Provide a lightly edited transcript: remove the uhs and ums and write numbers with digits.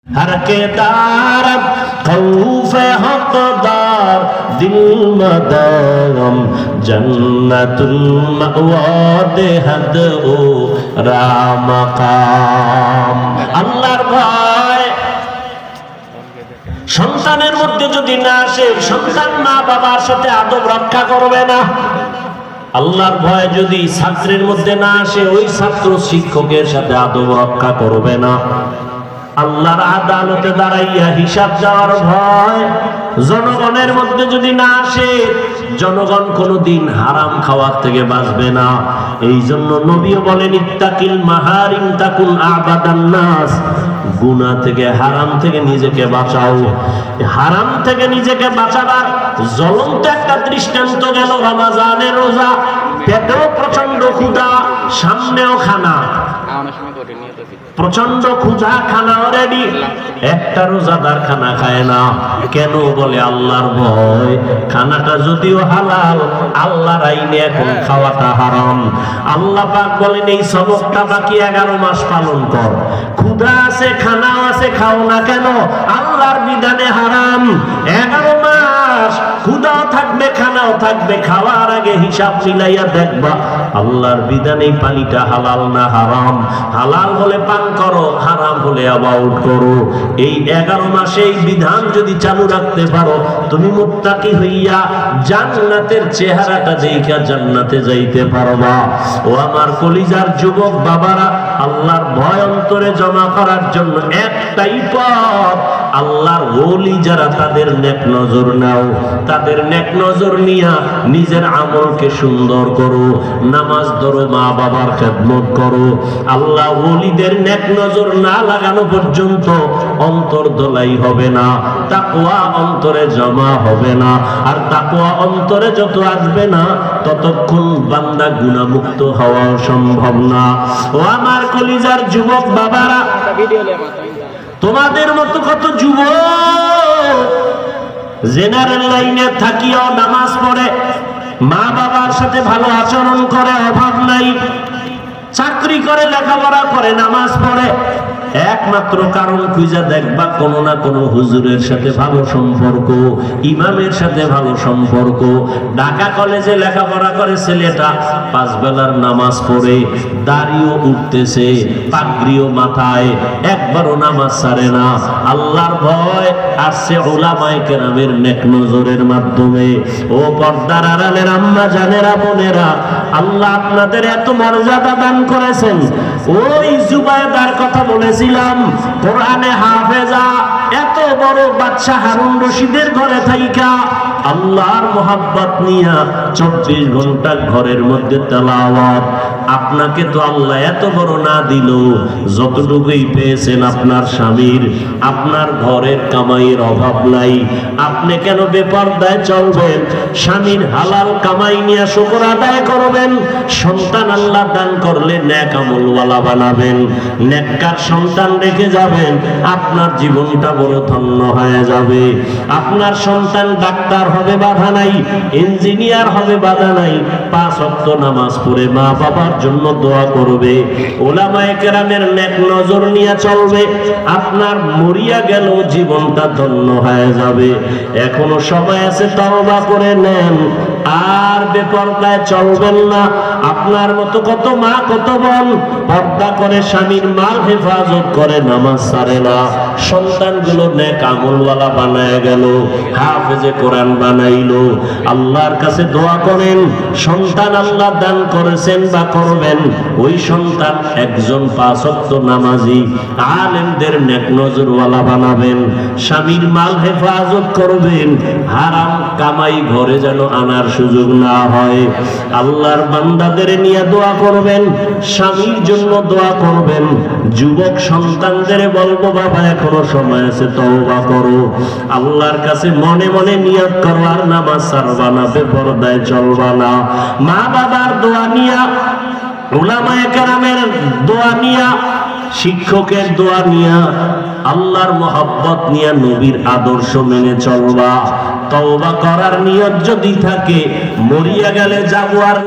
हर के दारब खौफे हकदार दिल मदगम जन्नतुल मअवादे हद ओ रामकाम। আল্লাহর ভয় সন্তানের মধ্যে যদি না আসে, সন্তান মা বাবার সাথে আদব রক্ষা করবে না। আল্লাহর ভয় যদি ছাত্রের মধ্যে না আসে, ওই ছাত্র শিক্ষকের সাথে আদব রক্ষা করবে না। আল্লাহর আদালতে দাঁড়াইয়া হিসাব দেওয়ার ভয় জনগণের মধ্যে যদি না আসে, জনগণ কোনদিন হারাম খাওয়ার থেকে বাঁচবে না। এই জন্য নবীও বলেন, ইত্তাকিল মাহারিম তাকুন আবাদান নাস। গুনাহ থেকে, হারাম থেকে নিজেকে বাঁচাও। হারাম থেকে নিজেকে বাঁচাবার জ্বলন্ত একটা দৃষ্টান্ত গেল রমজানের রোজা। পেটেও প্রচন্ড ক্ষুধা, সামনেও খানা, প্রচন্ড ক্ষুধা, খানা রেডি। একটা রোজাদার খানা খায় না কেন? বলে আল্লাহর ভয়। খানাটা যদিও হালাল, আল্লাহর আইনে এখন খাওয়াটা হারাম। আল্লাহ পাক বলেন, এই সবকটা বাকি 11 মাস পালন কর। ক্ষুধা আছে, খানাও আছে, খাও না কেন? আল্লাহর বিধানে হারাম। 11 মাস ক্ষুধাও থাকবে, খানাও থাকবে। খাওয়ার আগে হিসাব মিলাইয়া দেখবা আল্লাহর বিধানে পানিটা হালাল না হারাম। হালাল হলে পান করো, হারাম হলে অ্যাবাউট করো। এই 11 মাসে এই বিধান যদি চালু রাখতে পারো, তুমি মুত্তাকি হইয়া জান্নাতের চেহারাটা দেখিয়া জান্নাতে যাইতে পারবা। ও আমার কলিজার যুবক বাবারা, আল্লাহর ভয় অন্তরে জমা করার জন্য একটাই পথ। আল্লাহর ওলি যারা, তাদের নেক নজর নাও। তাদের নেক নজর নিয়া নিজের আমলকে সুন্দর করো, নামাজ ধরো, মা বাবার খেদমত করো। আল্লাহ ওলিদের নেক নজর না লাগানো পর্যন্ত অন্তর দোলাই হবে না, তাকওয়া অন্তরে জমা হবে না। আর তাকওয়া অন্তরে যত আসবে না, ততক্ষণ বান্দা গুনাহমুক্ত হওয়া সম্ভব না। ও আমার কলিজার যুবক বাবারা, তোমাদের মতো কত যুবক জেনারেল লাইনে থাকিও নামাজ পড়ে, মা বাবার সাথে ভালো আচরণ করে, অভাব নাই, চাকরি করে, লেখাপড়া করে, নামাজ পড়ে। একমাত্র কারণ খুঁজে দেখবা, কোনো না কোনো হুজুরের সাথে ভালো সম্পর্ক, ইমামের সাথে ভালো সম্পর্ক। ঢাকা কলেজে লেখাপড়া করে ছেলেটা, 5 বেলার নামাজ পড়ে, দাড়িও উঠতেছে, পাগড়িও মাথায়, একবারও নামাজ ছাড়ে না। আল্লাহর ভয় আসছে উলামায়ে কেরামের নেক নজরের মাধ্যমে। ও পর্দার আড়ালের আম্মা জানেরা, বোনেরা, আল্লাহ আপনাদের এত মর্যাদা দান করেছেন। ওই জুবায়দার কথা বলেছিলাম, কোরআনে হাফেজা, এত বড় বাদশা হারুন রশিদের ঘরে থাইকা আল্লাহর মোহাব্বত নিয়া 24 ঘন্টা ঘরের মধ্যে তেলাওয়াত। আপনাকে তো আল্লাহ এত বড় না দিল, যতটুকুই পেয়েছেন আপনার স্বামীর, আপনার ঘরের কামাইয়ের অভাব নাই। আপনি কেন বেপরদায় চলবেন? স্বামীর হালাল কামাই নিয়ে শুকর আদায় করবেন। সন্তান আল্লাহ দান করলে নেক আমলওয়ালা বানাবেন, নেককার সন্তান রেখে যাবেন, আপনার জীবনটা বড় ধন্য হয়ে যাবে। আপনার সন্তান ডাক্তার হবে, বাধা নাই, ইঞ্জিনিয়ার হবে, বাধা নাই, 5 ওয়াক্ত নামাজ পড়ে মা বাবার জন্য দোয়া করবে, উলামায়ে কেরামের নেক নজর নিয়ে চলবে। আপনার মরিয়া গেল জীবনটা ধন্য হয়ে যাবে। এখনো সময় আছে, তওবা করে নেন, আর বেপরদায় চলবেন না। আপনার মতো কত মা, কত বোন পর্দা করে স্বামীর মাল হেফাজত করে, নামাজ ছাড়ে না, সন্তানগুলো নেক আমলওয়ালা বানায় গেল, হাফেজে কোরআন বানাইলো। আল্লাহর কাছে দোয়া করেন, সন্তান আল্লাহ দান করেছেন বা করবেন, ওই সন্তান একজন 5 ওয়াক্ত নামাজি, আলেমদের নেক নজরওয়ালা বানাবেন, স্বামীর মাল হেফাজত করবেন, হারাম কামাই ঘরে যেন আনার সুযোগ না হয়। আল্লাহর বান্দাদের নিয়ে দোয়া করবেন, স্বামীর জন্য দোয়া করবেন। যুবক সন্তানদের বলবো, বাবা এখনো সময় আছে, তওবা করো, আল্লাহর কাছে মনে মনে নিয়ত করো, আর নামাজ ছাড়বা না, বেপরদায় চলবা না। মা বাবার দোয়া নিয়া, উলামায়ে কেরামের দোয়া নিয়া, শিক্ষকের দোয়া নিয়া, আল্লাহর মহব্বত নিয়া, নবীর আদর্শ মেনে চলবা। তওবা করার নিয়ত যদি থাকে, মরিয়া গেলে যাবো আর